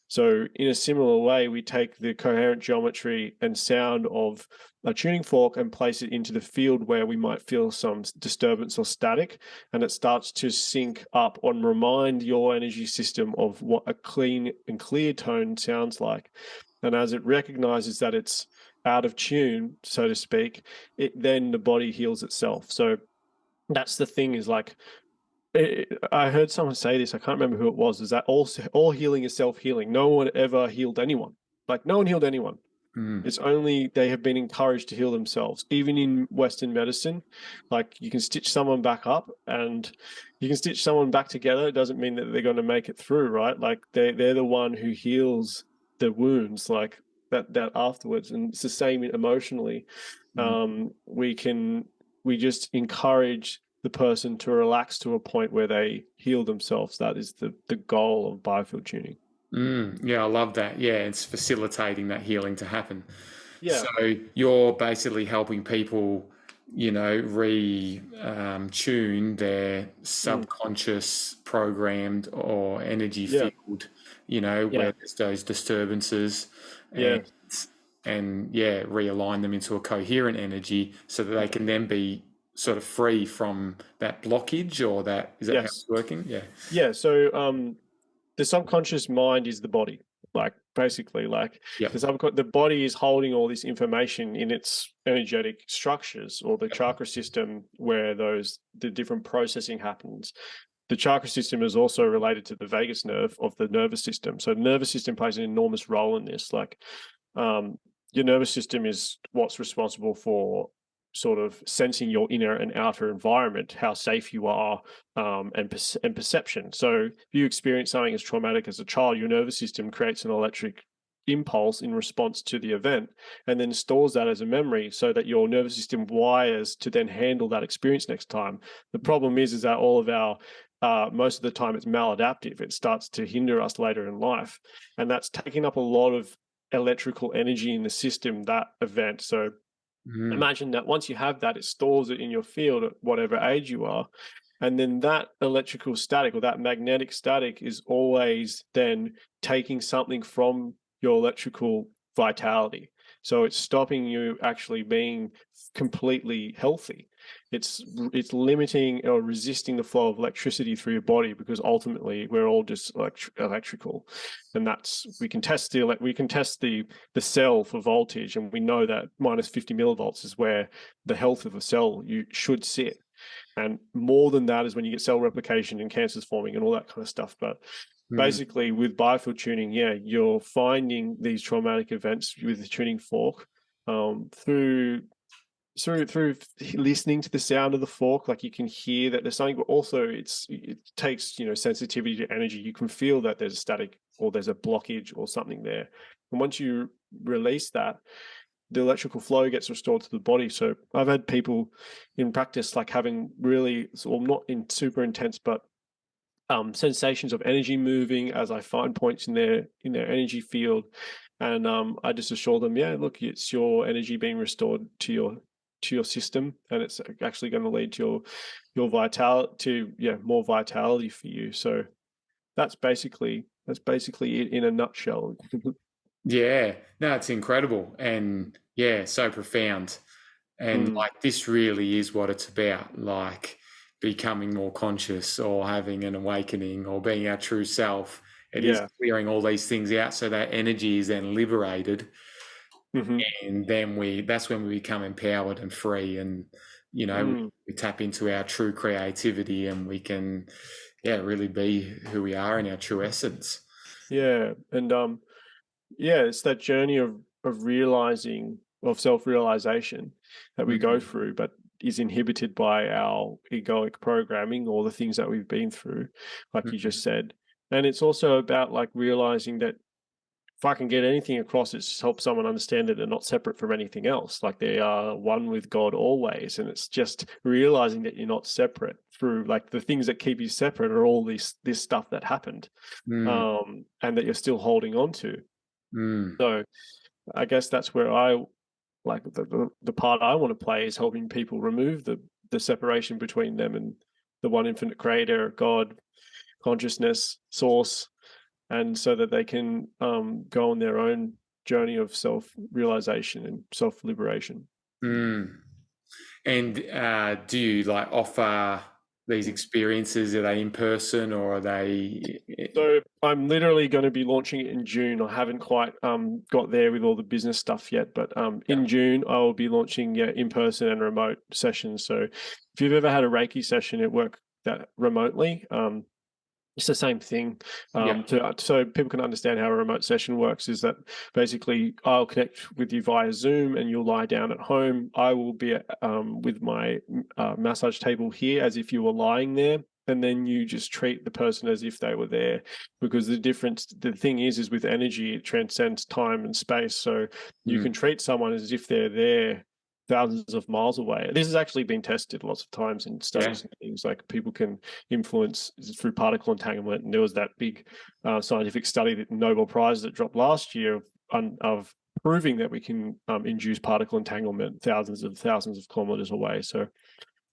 So in a similar way, we take the coherent geometry and sound of a tuning fork and place it into the field where we might feel some disturbance or static, and it starts to sync up and remind your energy system of what a clean and clear tone sounds like. And as it recognizes that it's out of tune, so to speak, then the body heals itself. So that's the thing, is like, I heard someone say this, I can't remember who it was, is that all healing is self-healing. No one ever healed anyone. Like, no one healed anyone. It's only they have been encouraged to heal themselves. Even in Western medicine, like, you can stitch someone back up and you can stitch someone back together. It doesn't mean that they're going to make it through, right? Like, they're the one who heals the wounds, like that afterwards. And it's the same emotionally. We just encourage the person to relax to a point where they heal themselves. That is the goal of biofield tuning. Yeah, I love that. Yeah, it's facilitating that healing to happen. Yeah. So you're basically helping people, tune their Mm. subconscious programmed or energy Yeah. field, Yeah. where there's those disturbances, Yeah. and realign them into a coherent energy so that they can then be sort of free from that blockage, or that, is that how it's Yes. working? Yeah. Yeah. So the subconscious mind is the body. Like, basically, like, Yep. the body is holding all this information in its energetic structures, or the Yep. chakra system, where the different processing happens. The chakra system is also related to the vagus nerve of the nervous system. So the nervous system plays an enormous role in this. Like, um, your nervous system is what's responsible for sort of sensing your inner and outer environment, how safe you are, and perception. So if you experience something as traumatic as a child, your nervous system creates an electric impulse in response to the event, and then stores that as a memory, so that your nervous system wires to then handle that experience next time. The problem is that all of our most of the time it's maladaptive. It starts to hinder us later in life, and that's taking up a lot of electrical energy in the system, that event. So Mm. imagine that once you have that, it stores it in your field at whatever age you are. And then that electrical static, or that magnetic static, is always then taking something from your electrical vitality. So it's stopping you actually being completely healthy. It's limiting or resisting the flow of electricity through your body, because ultimately we're all just electrical, and that's we can test the cell for voltage, and we know that minus 50 millivolts is where the health of a cell you should sit. And more than that is when you get cell replication and cancers forming and all that kind of stuff. But Mm. basically, with biofield tuning, yeah, you're finding these traumatic events with the tuning fork through listening to the sound of the fork. Like, you can hear that there's something, but also it takes, you know, sensitivity to energy. You can feel that there's a static or there's a blockage or something there. And once you release that, the electrical flow gets restored to the body. So I've had people in practice like having really, well, not in super intense, but sensations of energy moving as I find points in their energy field. And I just assure them, yeah, look, it's your energy being restored to your system, and it's actually going to lead to your vitality, to more vitality for you. So that's basically it in a nutshell. Yeah, no, it's incredible, and yeah, so profound. And Mm, like, this really is what it's about, like becoming more conscious or having an awakening or being our true self. It is yeah. clearing all these things out so that energy is then liberated, Hmm. and then that's when we become empowered and free, and you know, Mm, we tap into our true creativity, and we can, yeah, really be who we are in our true essence. yeah. And yeah, it's that journey of realizing, of self-realization that we go Mm, through, but is inhibited by our egoic programming or the things that we've been through, like you mm, just said. And it's also about like realizing that if I can get anything across, it's just help someone understand that they're not separate from anything else. Like, they are one with God always. And it's just realizing that you're not separate through, like, the things that keep you separate are all this stuff that happened, mm, and that you're still holding on to. mm, So I guess that's where I like the part I want to play is helping people remove the separation between them and the one infinite creator, God, consciousness, source, and so that they can go on their own journey of self realization and self liberation. mm. And do you like offer these experiences? Are they in person or are they? So I'm literally going to be launching it in June. I haven't quite got there with all the business stuff yet, but Yeah. in June I will be launching in person and remote sessions. So if you've ever had a Reiki session at work that remotely, it's the same thing. Yeah. So people can understand how a remote session works is that basically I'll connect with you via Zoom and you'll lie down at home. I will be with my massage table here as if you were lying there. And then you just treat the person as if they were there, because the thing is with energy, it transcends time and space. So you Mm, can treat someone as if they're there thousands of miles away. This has actually been tested lots of times in yeah. studies and things. Like, people can influence through particle entanglement. And there was that big scientific study, that Nobel Prize that dropped last year of proving that we can induce particle entanglement thousands of kilometers away. So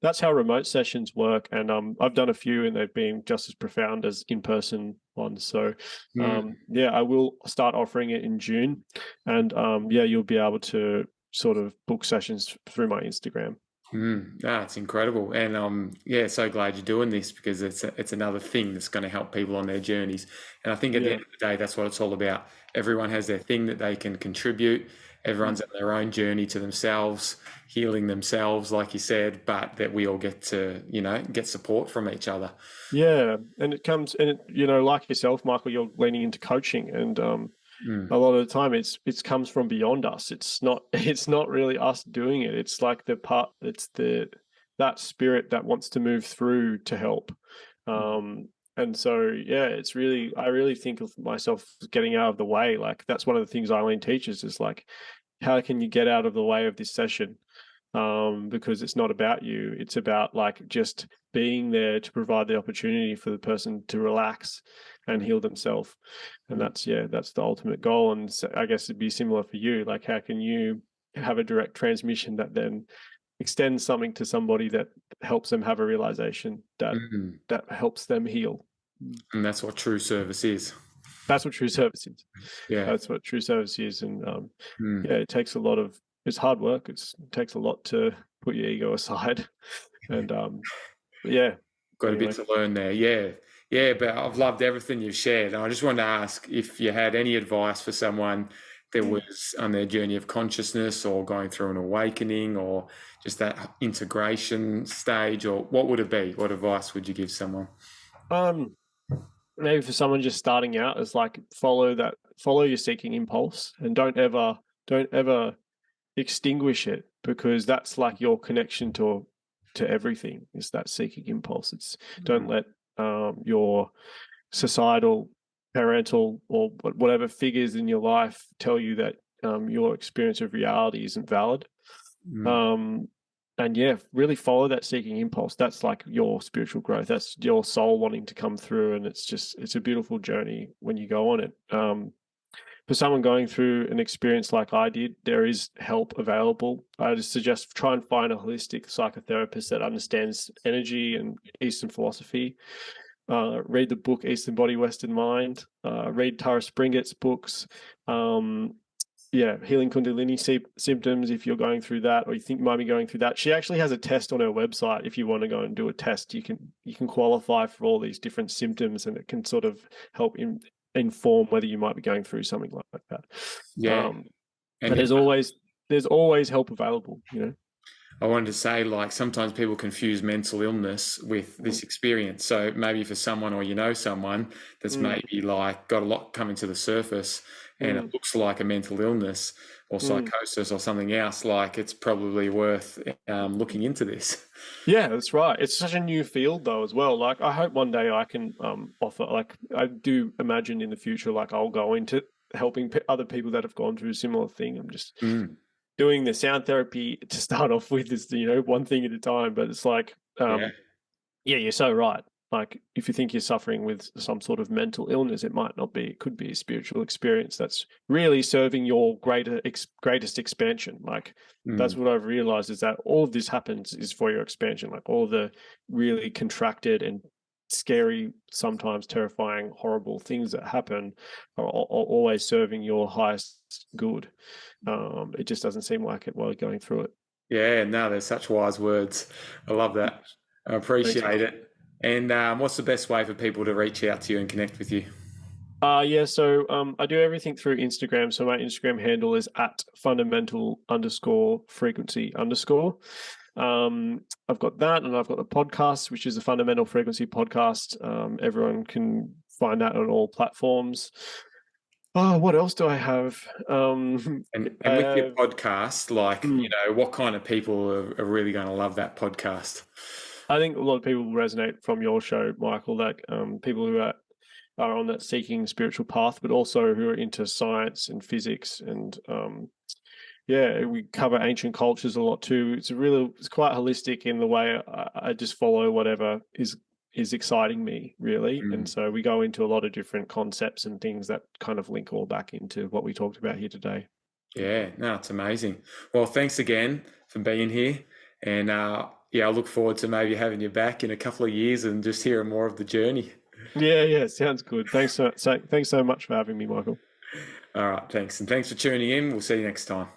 that's how remote sessions work. And I've done a few and they've been just as profound as in-person ones. So Mm, yeah, I will start offering it in June. And yeah, you'll be able to sort of book sessions through my Instagram. It's incredible, and yeah, so glad you're doing this because it's another thing that's going to help people on their journeys. And I think at the Yeah. end of the day, that's what it's all about. Everyone has their thing that they can contribute. Everyone's Mm. on their own journey to themselves, healing themselves, like you said, but that we all get to, get support from each other. Yeah. And it comes, and like yourself, Michael, you're leaning into coaching, and Mm, a lot of the time it's comes from beyond us. It's not it's not really us doing it. It's like that spirit that wants to move through to help. um and so yeah, it's really, I really think of myself as getting out of the way. Like, that's one of the things Eileen teaches, is like, how can you get out of the way of this session? Because it's not about you. It's about like just being there to provide the opportunity for the person to relax and mm, heal themselves. And mm, that's the ultimate goal. And so I guess it'd be similar for you. Like, how can you have a direct transmission that then extends something to somebody that helps them have a realization that mm. helps them heal? And that's what true service is. That's what true service is. Yeah. That's what true service is. And Mm. yeah, it takes a lot of, it's hard work. It takes a lot to put your ego aside. And yeah, Got a bit anyway. to learn there. Yeah. Yeah, but I've loved everything you've shared. And I just wanted to ask if you had any advice for someone that was on their journey of consciousness or going through an awakening or just that integration stage, or what would it be? What advice would you give someone? Um, Maybe for someone just starting out, is like follow your seeking impulse, and don't ever extinguish it, because that's like your connection to everything, is that seeking impulse. It's don't let your societal, parental, or whatever figures in your life tell you that your experience of reality isn't valid. Mm. Um, and yeah, really follow that seeking impulse. That's like your spiritual growth. That's your soul wanting to come through, and it's a beautiful journey when you go on it. For someone going through an experience like I did, there is help available. I just suggest try and find a holistic psychotherapist that understands energy and Eastern philosophy. Read the book Eastern Body, Western Mind. Read Tara Springett's books. Yeah, healing Kundalini symptoms if you're going through that, or you think you might be going through that. She actually has a test on her website. If you want to go and do a test, you can qualify for all these different symptoms, and it can sort of help inform whether you might be going through something like that. Yeah. But And there's always help available, you know. I wanted to say, like, sometimes people confuse mental illness with this experience. So maybe for someone, or someone that's maybe like got a lot coming to the surface and it looks like a mental illness or psychosis or something else, like it's probably worth looking into this. Yeah, that's right. It's such a new field though as well. Like I hope one day I can offer, like I do imagine in the future, like I'll go into helping other people that have gone through a similar thing. I'm just Mm. doing the sound therapy to start off with, is, one thing at a time, but it's like Yeah. yeah, you're so right. Like if you think you're suffering with some sort of mental illness, it might not be. It could be a spiritual experience that's really serving your greatest expansion. Like that's Mm. what I've realized, is that all of this happens is for your expansion. Like all the really contracted and scary, sometimes terrifying, horrible things that happen are always serving your highest good. It just doesn't seem like it while you're going through it. Yeah, no, they're such wise words. I love that. I Thanks, appreciate man. it. And what's the best way for people to reach out to you and connect with you? Yeah, so I do everything through Instagram. So my Instagram handle is at fundamental_frequency_. I've got that, and I've got the podcast, which is a Fundamental Frequency podcast. Everyone can find that on all platforms. Oh, what else do I have? And I with your have, podcast, like, what kind of people are really going to love that podcast? I think a lot of people will resonate from your show, Michael, that people who are on that seeking spiritual path, but also who are into science and physics. And yeah, we cover ancient cultures a lot too. It's quite holistic in the way I just follow whatever is exciting me, really. And Mm. so we go into a lot of different concepts and things that kind of link all back into what we talked about here today. Yeah, no, it's amazing. Well, thanks again for being here. And yeah, I look forward to maybe having you back in a couple of years and just hearing more of the journey. Yeah, sounds good. Thanks so much for having me, Michael. All right, thanks. And thanks for tuning in. We'll see you next time.